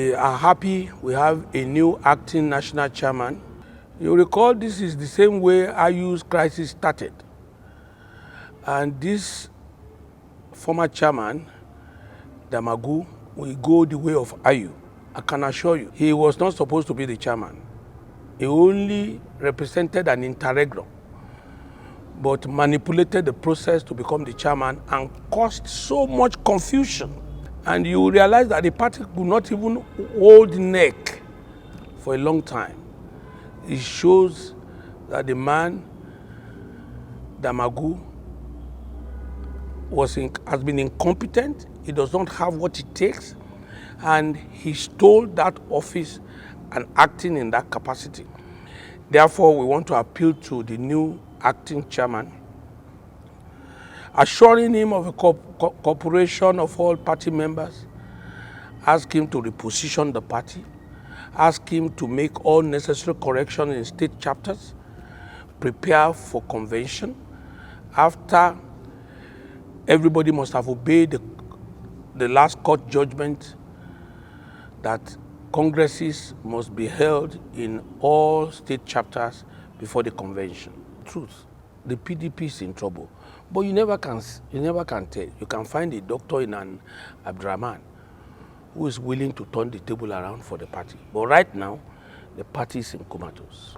We are happy we have a new acting national chairman. You recall this is the same way IU's crisis started. And this former chairman, Damagum, will go the way of IU. I can assure you, he was not supposed to be the chairman. He only represented an interregnum, but manipulated the process to become the chairman and caused so much confusion. And you realize that the party could not even hold neck for a long time. It shows that the man, Damagum, has been incompetent. He does not have what it takes, and he stole that office and acting in that capacity. Therefore, we want to appeal to the new acting chairman, assuring him of a cooperation of all party members, ask him to reposition the party, ask him to make all necessary corrections in state chapters, prepare for convention. After, everybody must have obeyed the last court judgment that congresses must be held in all state chapters before the convention. Truth, the PDP is in trouble, but you never can tell. You can find a doctor in an Abdurrahman who is willing to turn the table around for the party. But right now, the party is in comatose.